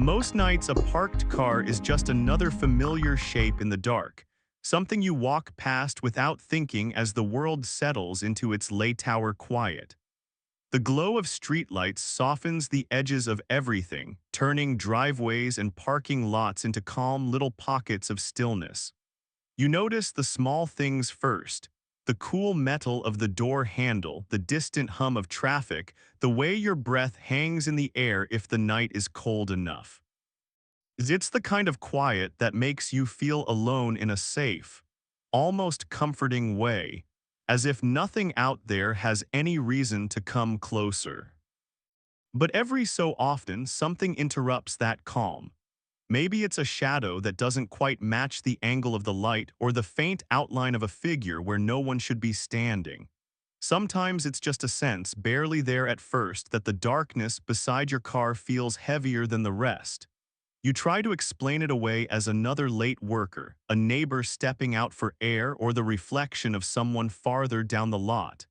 Most nights, a parked car is just another familiar shape in the dark, something you walk past without thinking as the world settles into its late-hour quiet. The glow of streetlights softens the edges of everything, turning driveways and parking lots into calm little pockets of stillness. You notice the small things first: the cool metal of the door handle, the distant hum of traffic, the way your breath hangs in the air if the night is cold enough. It's the kind of quiet that makes you feel alone in a safe, almost comforting way, as if nothing out there has any reason to come closer. But every so often, something interrupts that calm. Maybe it's a shadow that doesn't quite match the angle of the light or the faint outline of a figure where no one should be standing. Sometimes it's just a sense, barely there at first, that the darkness beside your car feels heavier than the rest. You try to explain it away as another late worker, a neighbor stepping out for air, or the reflection of someone farther down the lot.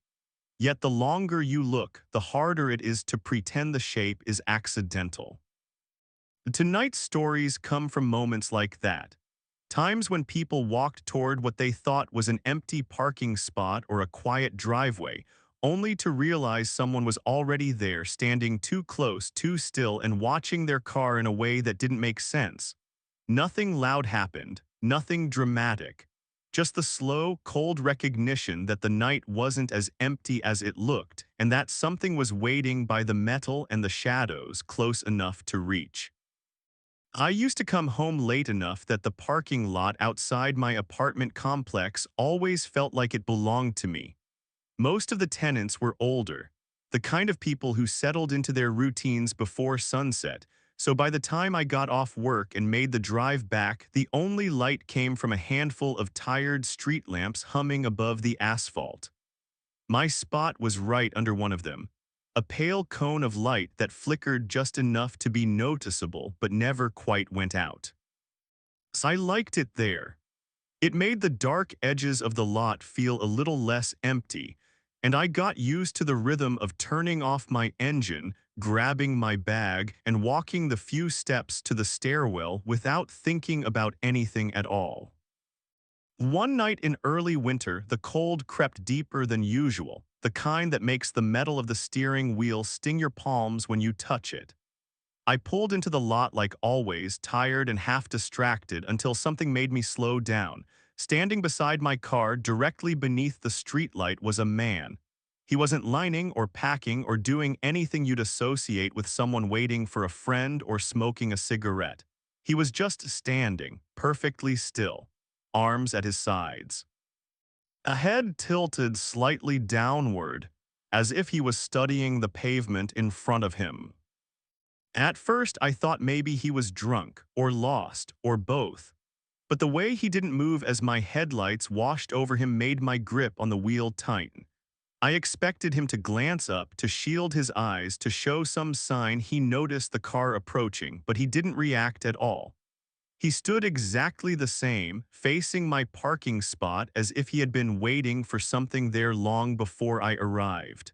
Yet the longer you look, the harder it is to pretend the shape is accidental. Tonight's stories come from moments like that. Times when people walked toward what they thought was an empty parking spot or a quiet driveway, only to realize someone was already there, standing too close, too still, and watching their car in a way that didn't make sense. Nothing loud happened, nothing dramatic. Just the slow, cold recognition that the night wasn't as empty as it looked, and that something was waiting by the metal and the shadows close enough to reach. I used to come home late enough that the parking lot outside my apartment complex always felt like it belonged to me. Most of the tenants were older, the kind of people who settled into their routines before sunset, so by the time I got off work and made the drive back, the only light came from a handful of tired street lamps humming above the asphalt. My spot was right under one of them, a pale cone of light that flickered just enough to be noticeable but never quite went out. I liked it there. It made the dark edges of the lot feel a little less empty, and I got used to the rhythm of turning off my engine, grabbing my bag, and walking the few steps to the stairwell without thinking about anything at all. One night in early winter, the cold crept deeper than usual, the kind that makes the metal of the steering wheel sting your palms when you touch it. I pulled into the lot like always, tired and half distracted, until something made me slow down. Standing beside my car, directly beneath the streetlight, was a man. He wasn't lining or packing or doing anything you'd associate with someone waiting for a friend or smoking a cigarette. He was just standing, perfectly still, arms at his sides, a head tilted slightly downward, as if he was studying the pavement in front of him. At first, I thought maybe he was drunk, or lost, or both. But the way he didn't move as my headlights washed over him made my grip on the wheel tighten. I expected him to glance up, to shield his eyes, to show some sign he noticed the car approaching, but he didn't react at all. He stood exactly the same, facing my parking spot as if he had been waiting for something there long before I arrived.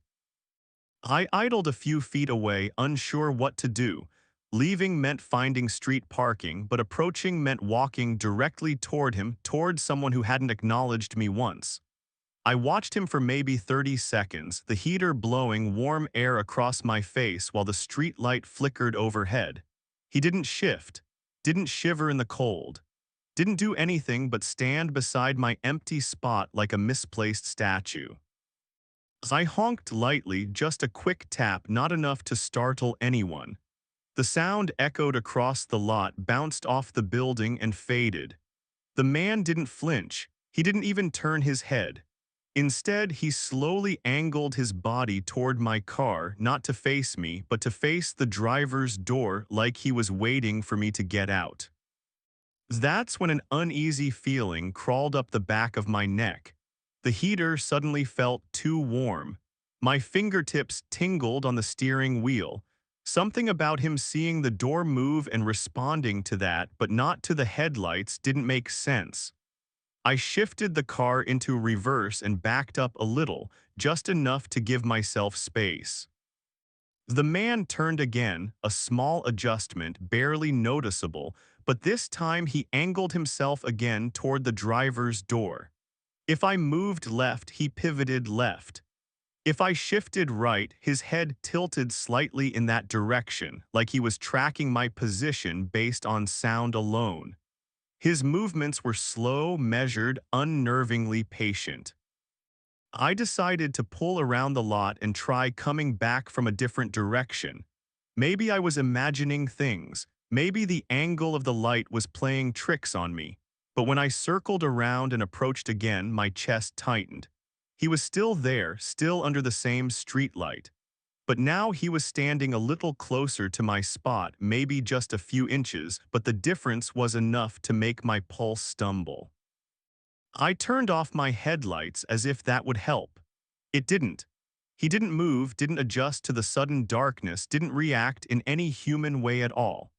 I idled a few feet away, unsure what to do. Leaving meant finding street parking, but approaching meant walking directly toward him, toward someone who hadn't acknowledged me once. I watched him for maybe 30 seconds, the heater blowing warm air across my face while the street light flickered overhead. He didn't shift, didn't shiver in the cold, didn't do anything but stand beside my empty spot like a misplaced statue. I honked lightly, just a quick tap, not enough to startle anyone. The sound echoed across the lot, bounced off the building, and faded. The man didn't flinch. He didn't even turn his head. Instead, he slowly angled his body toward my car, not to face me, but to face the driver's door, like he was waiting for me to get out. That's when an uneasy feeling crawled up the back of my neck. The heater suddenly felt too warm. My fingertips tingled on the steering wheel. Something about him seeing the door move and responding to that, but not to the headlights, didn't make sense. I shifted the car into reverse and backed up a little, just enough to give myself space. The man turned again, a small adjustment, barely noticeable, but this time he angled himself again toward the driver's door. If I moved left, he pivoted left. If I shifted right, his head tilted slightly in that direction, like he was tracking my position based on sound alone. His movements were slow, measured, unnervingly patient. I decided to pull around the lot and try coming back from a different direction. Maybe I was imagining things. Maybe the angle of the light was playing tricks on me. But when I circled around and approached again, my chest tightened. He was still there, still under the same streetlight. But now he was standing a little closer to my spot, maybe just a few inches, but the difference was enough to make my pulse stumble. I turned off my headlights as if that would help. It didn't. He didn't move, didn't adjust to the sudden darkness, didn't react in any human way at all.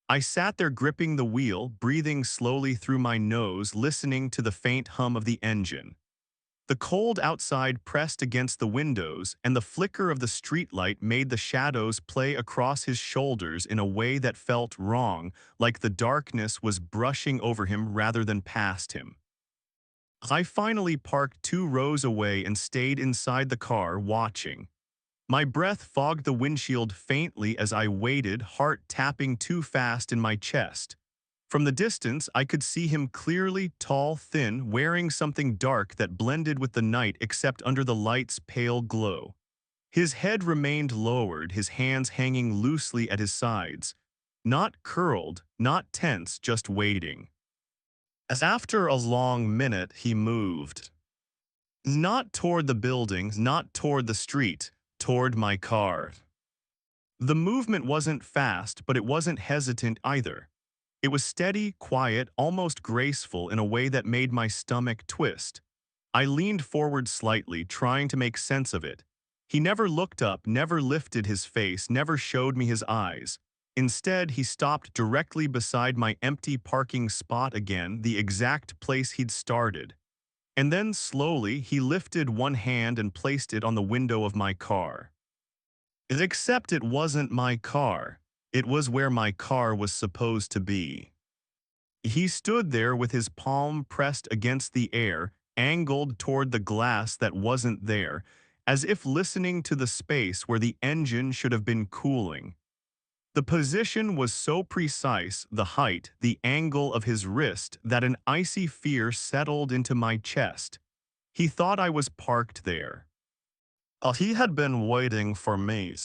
I sat there gripping the wheel, breathing slowly through my nose, listening to the faint hum of the engine. The cold outside pressed against the windows, and the flicker of the streetlight made the shadows play across his shoulders in a way that felt wrong, like the darkness was brushing over him rather than past him. I finally parked 2 rows away and stayed inside the car watching. My breath fogged the windshield faintly as I waited, heart tapping too fast in my chest. From the distance, I could see him clearly, tall, thin, wearing something dark that blended with the night except under the light's pale glow. His head remained lowered, his hands hanging loosely at his sides. Not curled, not tense, just waiting. As after a long minute, he moved. Not toward the building, not toward the street, toward my car. The movement wasn't fast, but it wasn't hesitant either. It was steady, quiet, almost graceful in a way that made my stomach twist. I leaned forward slightly, trying to make sense of it. He never looked up, never lifted his face, never showed me his eyes. Instead, he stopped directly beside my empty parking spot again, the exact place he'd started. And then, slowly, he lifted one hand and placed it on the window of my car. Except it wasn't my car. It was where my car was supposed to be. He stood there with his palm pressed against the air, angled toward the glass that wasn't there, as if listening to the space where the engine should have been cooling. The position was so precise, the height, the angle of his wrist, that an icy fear settled into my chest. He thought I was parked there. He had been waiting for me.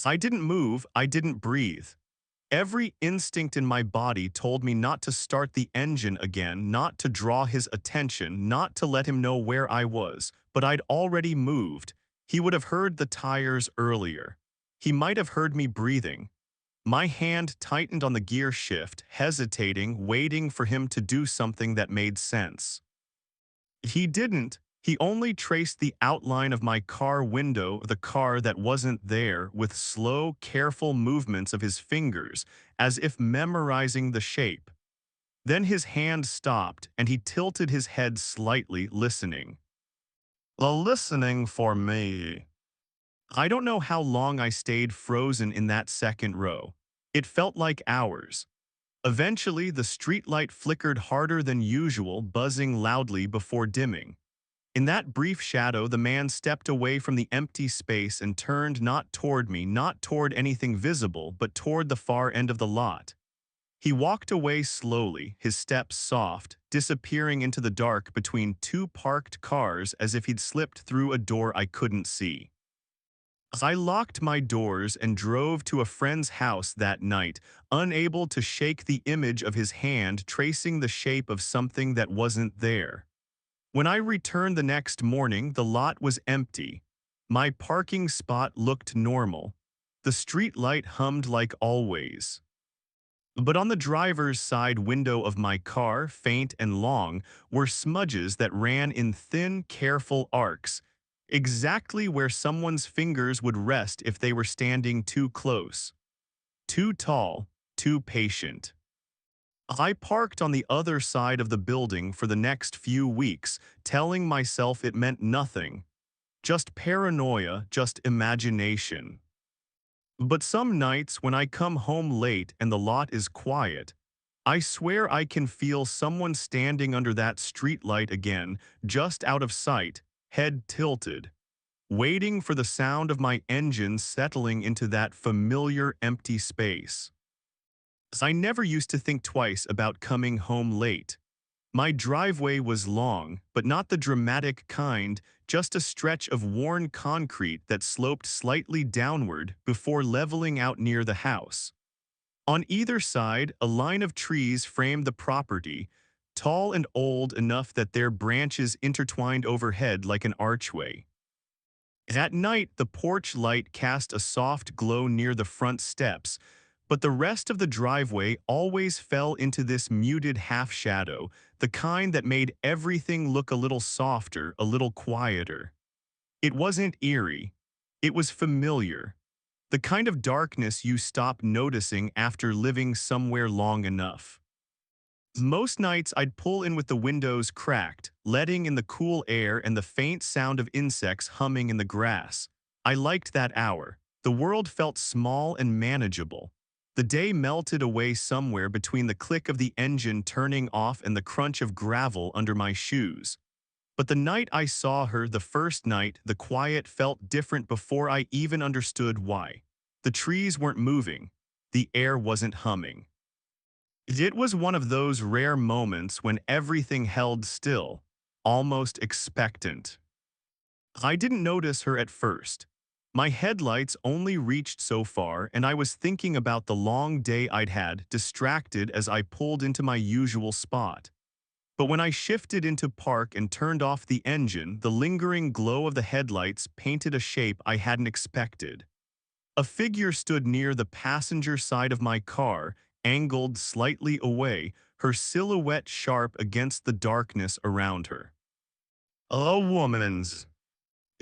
I didn't move, I didn't breathe. Every instinct in my body told me not to start the engine again, not to draw his attention, not to let him know where I was, but I'd already moved. He would have heard the tires earlier. He might have heard me breathing. My hand tightened on the gear shift, hesitating, waiting for him to do something that made sense. He didn't. He only traced the outline of my car window, the car that wasn't there, with slow, careful movements of his fingers, as if memorizing the shape. Then his hand stopped, and he tilted his head slightly, listening. Listening for me. I don't know how long I stayed frozen in that second row. It felt like hours. Eventually, the streetlight flickered harder than usual, buzzing loudly before dimming. In that brief shadow, the man stepped away from the empty space and turned not toward me, not toward anything visible, but toward the far end of the lot. He walked away slowly, his steps soft, disappearing into the dark between 2 parked cars as if he'd slipped through a door I couldn't see. I locked my doors and drove to a friend's house that night, unable to shake the image of his hand tracing the shape of something that wasn't there. When I returned the next morning, the lot was empty. My parking spot looked normal. The street light hummed like always. But on the driver's side window of my car, faint and long, were smudges that ran in thin, careful arcs, exactly where someone's fingers would rest if they were standing too close. Too tall, too patient. I parked on the other side of the building for the next few weeks, telling myself it meant nothing. Just paranoia, just imagination. But some nights when I come home late and the lot is quiet, I swear I can feel someone standing under that streetlight again, just out of sight, head tilted, waiting for the sound of my engine settling into that familiar empty space. I never used to think twice about coming home late. My driveway was long, but not the dramatic kind, just a stretch of worn concrete that sloped slightly downward before leveling out near the house. On either side, a line of trees framed the property, tall and old enough that their branches intertwined overhead like an archway. At night, the porch light cast a soft glow near the front steps, but the rest of the driveway always fell into this muted half-shadow, the kind that made everything look a little softer, a little quieter. It wasn't eerie. It was familiar. The kind of darkness you stop noticing after living somewhere long enough. Most nights I'd pull in with the windows cracked, letting in the cool air and the faint sound of insects humming in the grass. I liked that hour. The world felt small and manageable. The day melted away somewhere between the click of the engine turning off and the crunch of gravel under my shoes. But the night I saw her, the first night, the quiet felt different before I even understood why. The trees weren't moving. The air wasn't humming. It was one of those rare moments when everything held still, almost expectant. I didn't notice her at first. My headlights only reached so far, and I was thinking about the long day I'd had, distracted as I pulled into my usual spot. But when I shifted into park and turned off the engine, the lingering glow of the headlights painted a shape I hadn't expected. A figure stood near the passenger side of my car, angled slightly away, her silhouette sharp against the darkness around her. A woman's.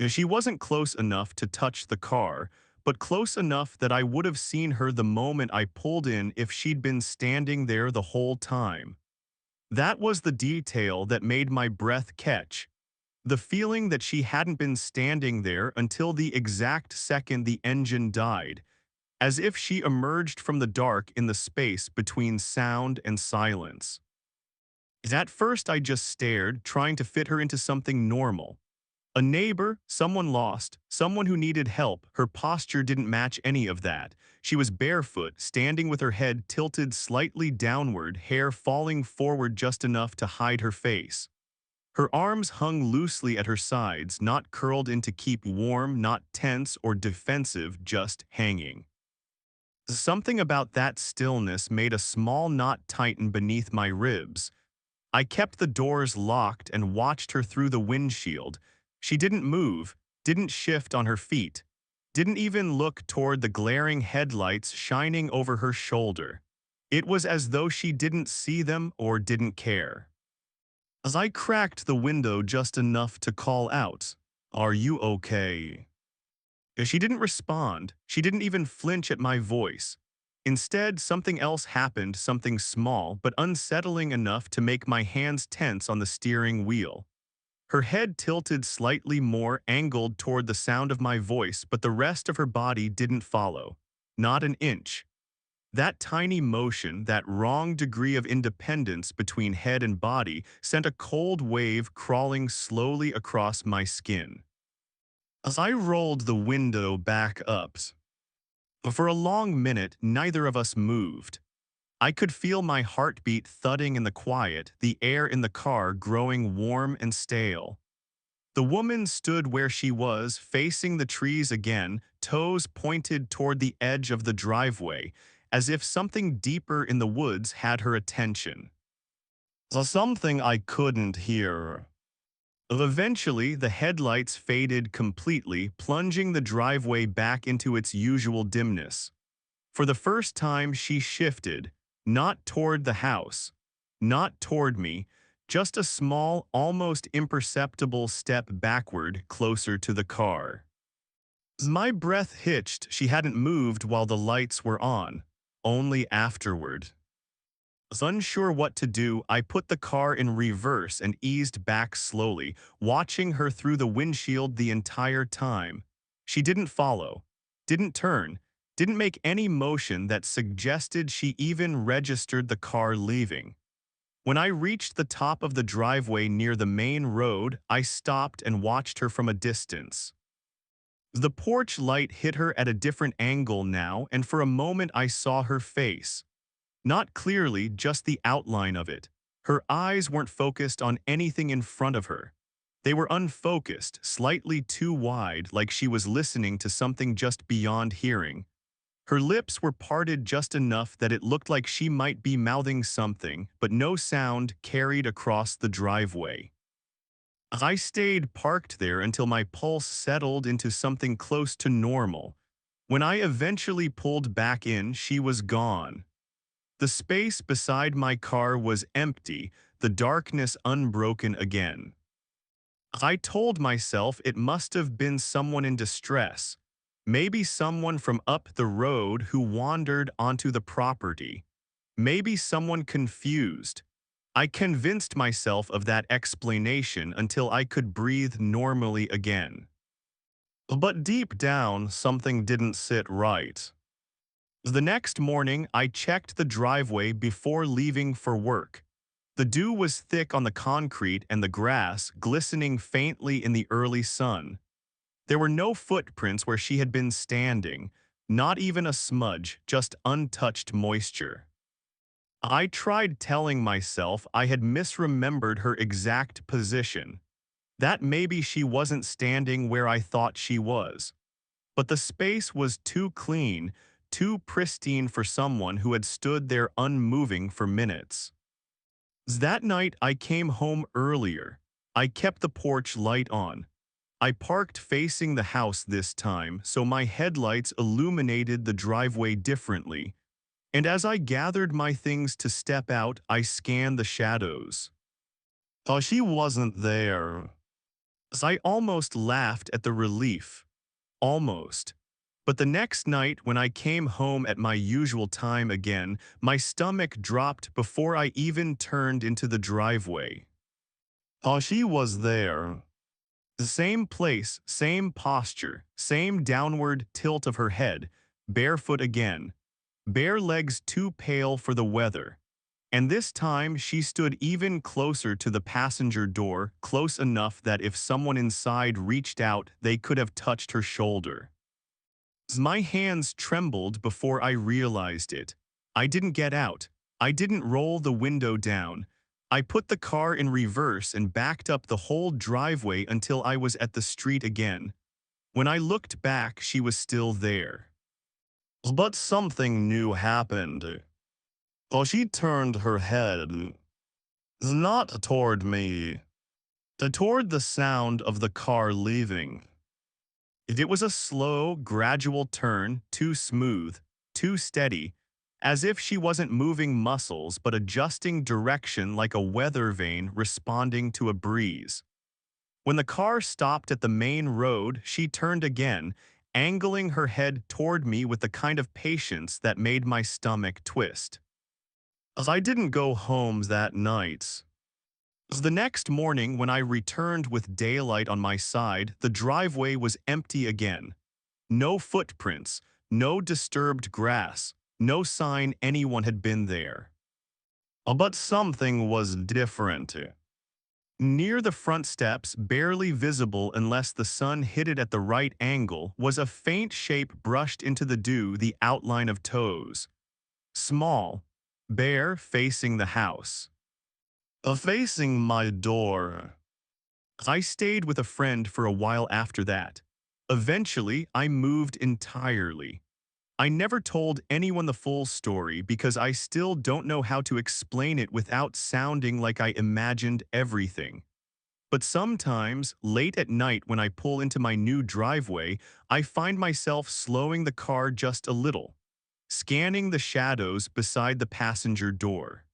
She wasn't close enough to touch the car, but close enough that I would have seen her the moment I pulled in if she'd been standing there the whole time. That was the detail that made my breath catch. The feeling that she hadn't been standing there until the exact second the engine died, as if she emerged from the dark in the space between sound and silence. At first I just stared, trying to fit her into something normal. A neighbor, someone lost, someone who needed help. Her posture didn't match any of that. She was barefoot, standing with her head tilted slightly downward, hair falling forward just enough to hide her face. Her arms hung loosely at her sides, not curled in to keep warm, not tense or defensive, just hanging. Something about that stillness made a small knot tighten beneath my ribs. I kept the doors locked and watched her through the windshield. She didn't move, didn't shift on her feet, didn't even look toward the glaring headlights shining over her shoulder. It was as though she didn't see them or didn't care. As I cracked the window just enough to call out, "Are you okay?" She didn't respond. She didn't even flinch at my voice. Instead, something else happened, something small but unsettling enough to make my hands tense on the steering wheel. Her head tilted slightly more, angled toward the sound of my voice, but the rest of her body didn't follow. Not an inch. That tiny motion, that wrong degree of independence between head and body, sent a cold wave crawling slowly across my skin. As I rolled the window back up, for a long minute, neither of us moved. I could feel my heartbeat thudding in the quiet, the air in the car growing warm and stale. The woman stood where she was, facing the trees again, toes pointed toward the edge of the driveway, as if something deeper in the woods had her attention. Something I couldn't hear. Eventually, the headlights faded completely, plunging the driveway back into its usual dimness. For the first time, she shifted, not toward the house, not toward me, just a small, almost imperceptible step backward, closer to the car. My breath hitched. She hadn't moved while the lights were on, only afterward. Unsure what to do, I put the car in reverse and eased back slowly, watching her through the windshield the entire time. She didn't follow, didn't turn, didn't make any motion that suggested she even registered the car leaving. When I reached the top of the driveway near the main road, I stopped and watched her from a distance. The porch light hit her at a different angle now, and for a moment I saw her face. Not clearly, just the outline of it. Her eyes weren't focused on anything in front of her. They were unfocused, slightly too wide, like she was listening to something just beyond hearing. Her lips were parted just enough that it looked like she might be mouthing something, but no sound carried across the driveway. I stayed parked there until my pulse settled into something close to normal. When I eventually pulled back in, she was gone. The space beside my car was empty, the darkness unbroken again. I told myself it must have been someone in distress, maybe someone from up the road who wandered onto the property, maybe someone confused. I convinced myself of that explanation until I could breathe normally again. But deep down, something didn't sit right. The next morning, I checked the driveway before leaving for work. The dew was thick on the concrete and the grass glistening faintly in the early sun. There were no footprints where she had been standing, not even a smudge, just untouched moisture. I tried telling myself I had misremembered her exact position, that maybe she wasn't standing where I thought she was. But the space was too clean, too pristine for someone who had stood there unmoving for minutes. That night I came home earlier. I kept the porch light on. I parked facing the house this time, so my headlights illuminated the driveway differently. And as I gathered my things to step out, I scanned the shadows. Oh, she wasn't there. I almost laughed at the relief. Almost. But the next night, when I came home at my usual time again, my stomach dropped before I even turned into the driveway. Oh, she was there. The same place, same posture, same downward tilt of her head, barefoot again, bare legs too pale for the weather. And this time she stood even closer to the passenger door, close enough that if someone inside reached out, they could have touched her shoulder. My hands trembled before I realized it. I didn't get out. I didn't roll the window down. I put the car in reverse and backed up the whole driveway until I was at the street again. When I looked back, she was still there. But something new happened. Oh, she turned her head. Not toward me. Toward the sound of the car leaving. It was a slow, gradual turn, too smooth, too steady, as if she wasn't moving muscles but adjusting direction like a weather vane responding to a breeze. When the car stopped at the main road, she turned again, angling her head toward me with the kind of patience that made my stomach twist. I didn't go home that night. The next morning, when I returned with daylight on my side, the driveway was empty again. No footprints, no disturbed grass, no sign anyone had been there. But something was different. Near the front steps, barely visible unless the sun hit it at the right angle, was a faint shape brushed into the dew, the outline of toes. Small, bare, facing the house. Facing my door. I stayed with a friend for a while after that. Eventually, I moved entirely. I never told anyone the full story because I still don't know how to explain it without sounding like I imagined everything. But sometimes, late at night when I pull into my new driveway, I find myself slowing the car just a little, scanning the shadows beside the passenger door,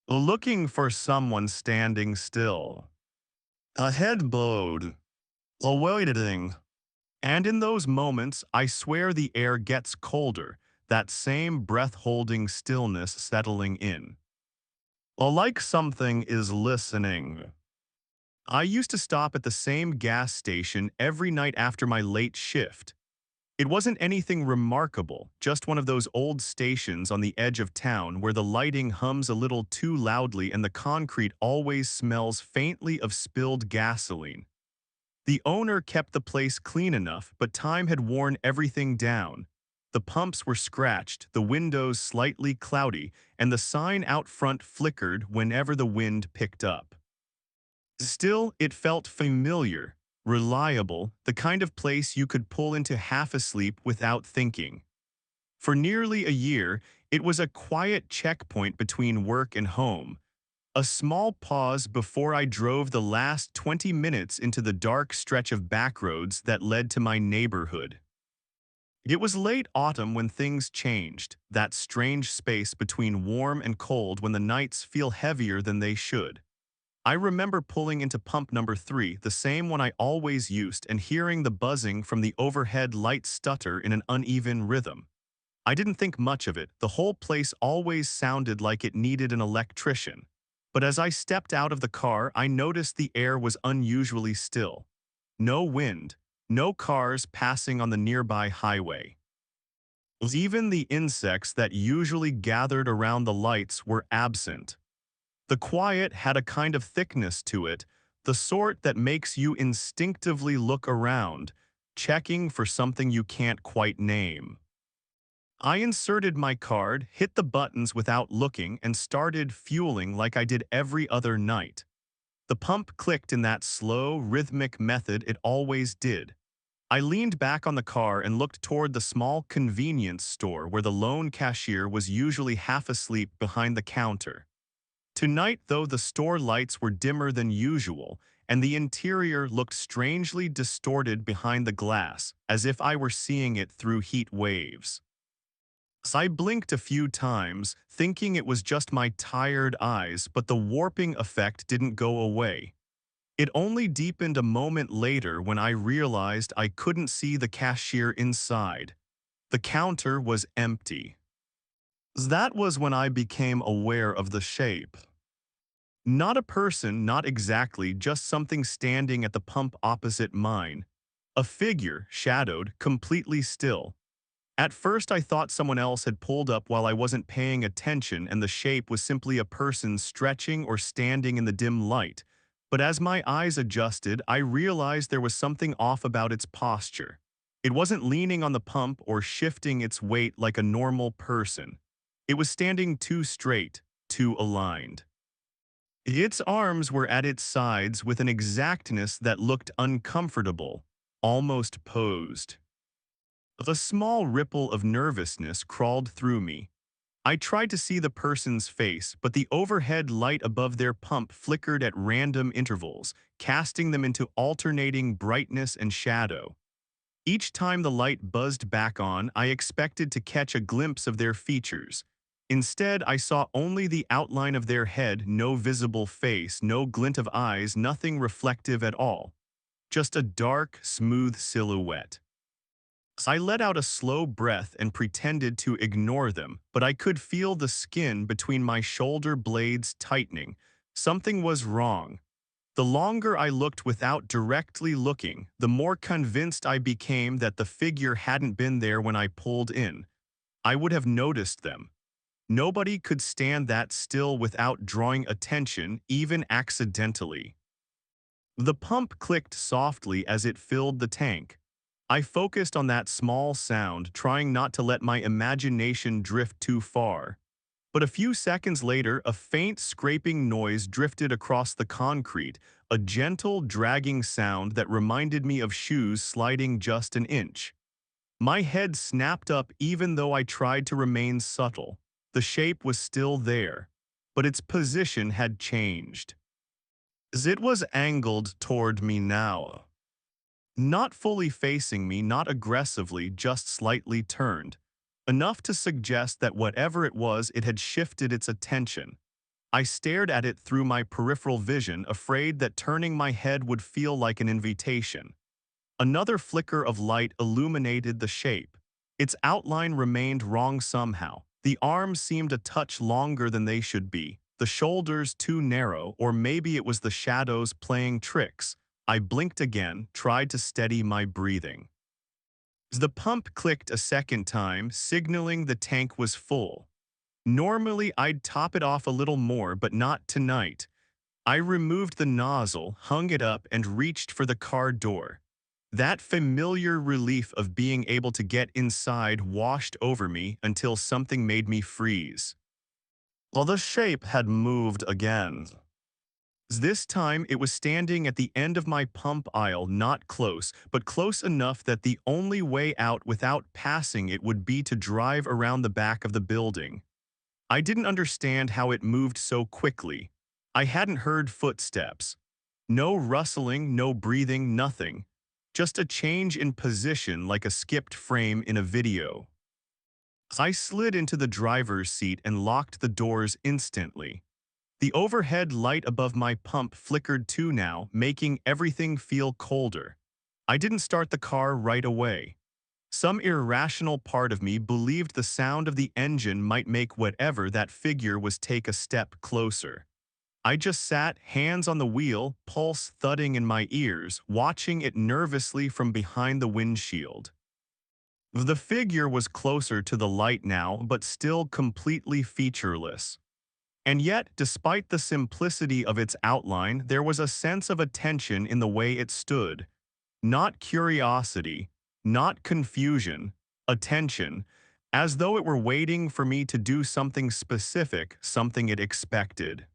looking for someone standing still. A head bowed, awaiting. And in those moments, I swear the air gets colder, that same breath-holding stillness settling in. Like something is listening. I used to stop at the same gas station every night after my late shift. It wasn't anything remarkable, just one of those old stations on the edge of town where the lighting hums a little too loudly and the concrete always smells faintly of spilled gasoline. The owner kept the place clean enough, but time had worn everything down. The pumps were scratched, the windows slightly cloudy, and the sign out front flickered whenever the wind picked up. Still, it felt familiar, reliable, the kind of place you could pull into half asleep without thinking. For nearly a year, it was a quiet checkpoint between work and home, a small pause before I drove the last 20 minutes into the dark stretch of backroads that led to my neighborhood. It was late autumn when things changed, that strange space between warm and cold when the nights feel heavier than they should. I remember pulling into pump number 3, the same one I always used, and hearing the buzzing from the overhead light stutter in an uneven rhythm. I didn't think much of it, the whole place always sounded like it needed an electrician. But as I stepped out of the car, I noticed the air was unusually still. No wind, no cars passing on the nearby highway. Even the insects that usually gathered around the lights were absent. The quiet had a kind of thickness to it, the sort that makes you instinctively look around, checking for something you can't quite name. I inserted my card, hit the buttons without looking, and started fueling like I did every other night. The pump clicked in that slow, rhythmic method it always did. I leaned back on the car and looked toward the small convenience store where the lone cashier was usually half asleep behind the counter. Tonight, though, the store lights were dimmer than usual, and the interior looked strangely distorted behind the glass, as if I were seeing it through heat waves. So I blinked a few times, thinking it was just my tired eyes, but the warping effect didn't go away. It only deepened a moment later when I realized I couldn't see the cashier inside. The counter was empty. That was when I became aware of the shape. Not a person, not exactly, just something standing at the pump opposite mine. A figure, shadowed, completely still. At first I thought someone else had pulled up while I wasn't paying attention and the shape was simply a person stretching or standing in the dim light. But as my eyes adjusted, I realized there was something off about its posture. It wasn't leaning on the pump or shifting its weight like a normal person. It was standing too straight, too aligned. Its arms were at its sides with an exactness that looked uncomfortable, almost posed. A small ripple of nervousness crawled through me. I tried to see the person's face, but the overhead light above their pump flickered at random intervals, casting them into alternating brightness and shadow. Each time the light buzzed back on, I expected to catch a glimpse of their features. Instead, I saw only the outline of their head, no visible face, no glint of eyes, nothing reflective at all. Just a dark, smooth silhouette. I let out a slow breath and pretended to ignore them, but I could feel the skin between my shoulder blades tightening. Something was wrong. The longer I looked without directly looking, the more convinced I became that the figure hadn't been there when I pulled in. I would have noticed them. Nobody could stand that still without drawing attention, even accidentally. The pump clicked softly as it filled the tank. I focused on that small sound, trying not to let my imagination drift too far. But a few seconds later, a faint scraping noise drifted across the concrete, a gentle, dragging sound that reminded me of shoes sliding just an inch. My head snapped up even though I tried to remain subtle. The shape was still there, but its position had changed. It was angled toward me now. Not fully facing me, not aggressively, just slightly turned. Enough to suggest that whatever it was, it had shifted its attention. I stared at it through my peripheral vision, afraid that turning my head would feel like an invitation. Another flicker of light illuminated the shape. Its outline remained wrong somehow. The arms seemed a touch longer than they should be, the shoulders too narrow, or maybe it was the shadows playing tricks. I blinked again, tried to steady my breathing. The pump clicked a second time, signaling the tank was full. Normally, I'd top it off a little more, but not tonight. I removed the nozzle, hung it up, and reached for the car door. That familiar relief of being able to get inside washed over me until something made me freeze. Well, the shape had moved again. This time, it was standing at the end of my pump aisle, not close, but close enough that the only way out without passing it would be to drive around the back of the building. I didn't understand how it moved so quickly. I hadn't heard footsteps. No rustling, no breathing, nothing. Just a change in position like a skipped frame in a video. I slid into the driver's seat and locked the doors instantly. The overhead light above my pump flickered too now, making everything feel colder. I didn't start the car right away. Some irrational part of me believed the sound of the engine might make whatever that figure was take a step closer. I just sat, hands on the wheel, pulse thudding in my ears, watching it nervously from behind the windshield. The figure was closer to the light now, but still completely featureless. And yet, despite the simplicity of its outline, there was a sense of attention in the way it stood. Not curiosity, not confusion, attention, as though it were waiting for me to do something specific, something it expected.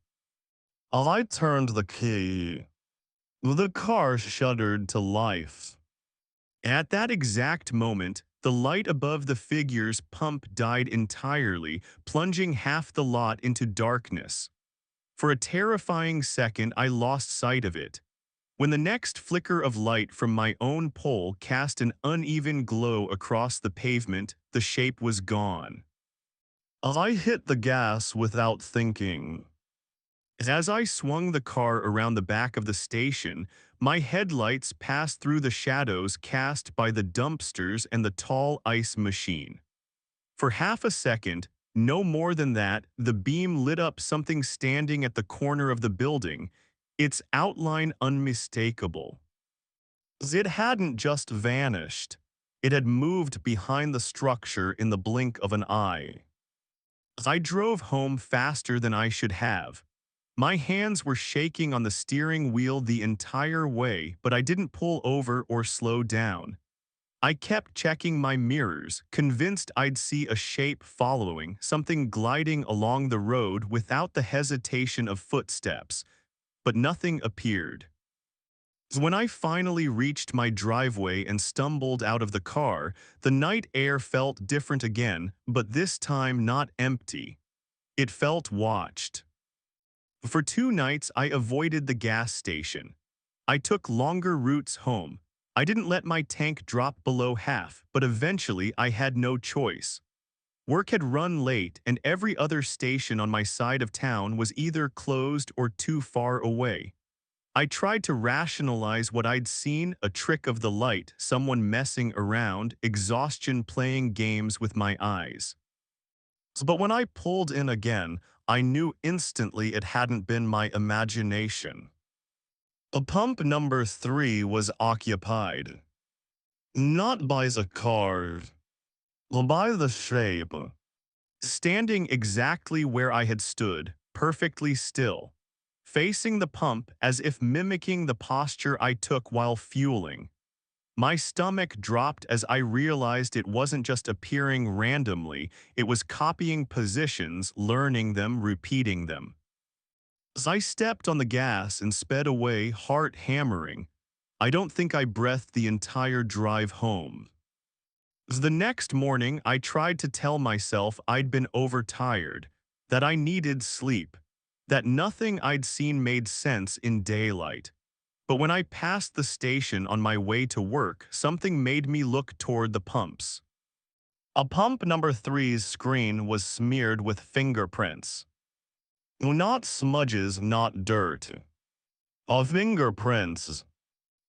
I turned the key. The car shuddered to life. At that exact moment, the light above the figure's pump died entirely, plunging half the lot into darkness. For a terrifying second, I lost sight of it. When the next flicker of light from my own pole cast an uneven glow across the pavement, the shape was gone. I hit the gas without thinking. As I swung the car around the back of the station, my headlights passed through the shadows cast by the dumpsters and the tall ice machine. For half a second, no more than that, the beam lit up something standing at the corner of the building, its outline unmistakable. It hadn't just vanished. It had moved behind the structure in the blink of an eye. I drove home faster than I should have. My hands were shaking on the steering wheel the entire way, but I didn't pull over or slow down. I kept checking my mirrors, convinced I'd see a shape following, something gliding along the road without the hesitation of footsteps, but nothing appeared. When I finally reached my driveway and stumbled out of the car, the night air felt different again, but this time not empty. It felt watched. For 2 nights, I avoided the gas station. I took longer routes home. I didn't let my tank drop below half, but eventually I had no choice. Work had run late, and every other station on my side of town was either closed or too far away. I tried to rationalize what I'd seen, a trick of the light, someone messing around, exhaustion playing games with my eyes. But when I pulled in again, I knew instantly it hadn't been my imagination. Pump number 3 was occupied. Not by the car, but by the shape. Standing exactly where I had stood, perfectly still, facing the pump as if mimicking the posture I took while fueling. My stomach dropped as I realized it wasn't just appearing randomly, it was copying positions, learning them, repeating them. As I stepped on the gas and sped away, heart hammering, I don't think I breathed the entire drive home. The next morning, I tried to tell myself I'd been overtired, that I needed sleep, that nothing I'd seen made sense in daylight. But when I passed the station on my way to work, something made me look toward the pumps. A pump number 3's screen was smeared with fingerprints. Not smudges, not dirt. Fingerprints.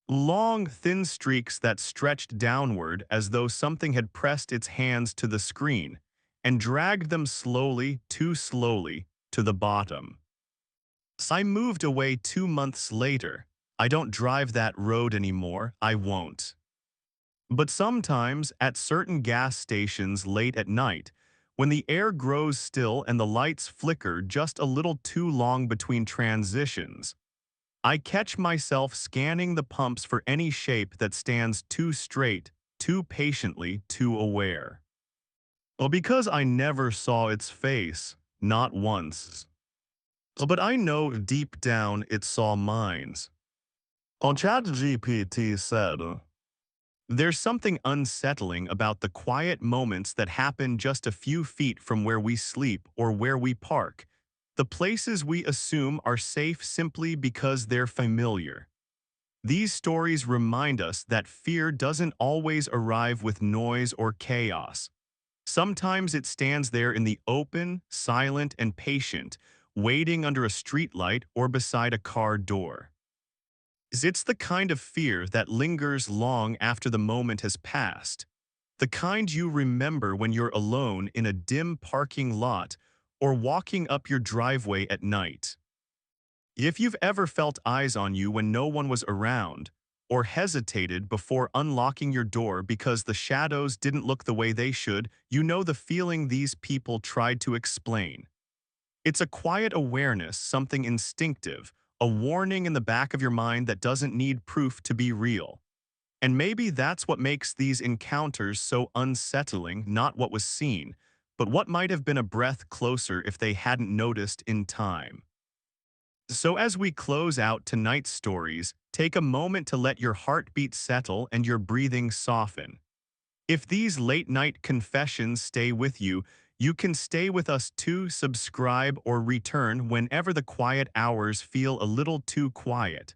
Long, thin streaks that stretched downward as though something had pressed its hands to the screen and dragged them slowly, too slowly, to the bottom. I moved away 2 months later. I don't drive that road anymore. I won't. But sometimes, at certain gas stations late at night, when the air grows still and the lights flicker just a little too long between transitions, I catch myself scanning the pumps for any shape that stands too straight, too patiently, too aware. Well, because I never saw its face, not once. But I know deep down it saw mine's. On ChatGPT said, there's something unsettling about the quiet moments that happen just a few feet from where we sleep or where we park, the places we assume are safe simply because they're familiar. These stories remind us that fear doesn't always arrive with noise or chaos. Sometimes it stands there in the open, silent, and patient, waiting under a streetlight or beside a car door. It's the kind of fear that lingers long after the moment has passed, the kind you remember when you're alone in a dim parking lot or walking up your driveway at night. If you've ever felt eyes on you when no one was around, or hesitated before unlocking your door because the shadows didn't look the way they should, you know the feeling these people tried to explain. It's a quiet awareness, something instinctive, a warning in the back of your mind that doesn't need proof to be real. And maybe that's what makes these encounters so unsettling, not what was seen, but what might have been a breath closer if they hadn't noticed in time. So as we close out tonight's stories, take a moment to let your heartbeat settle and your breathing soften. If these late-night confessions stay with you, you can stay with us too, subscribe or return whenever the quiet hours feel a little too quiet.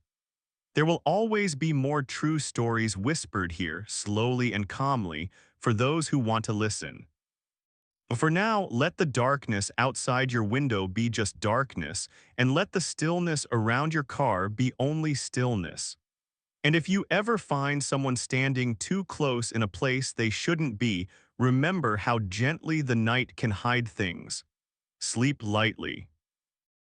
There will always be more true stories whispered here, slowly and calmly, for those who want to listen. For now, let the darkness outside your window be just darkness, and let the stillness around your car be only stillness. And if you ever find someone standing too close in a place they shouldn't be, remember how gently the night can hide things. Sleep lightly.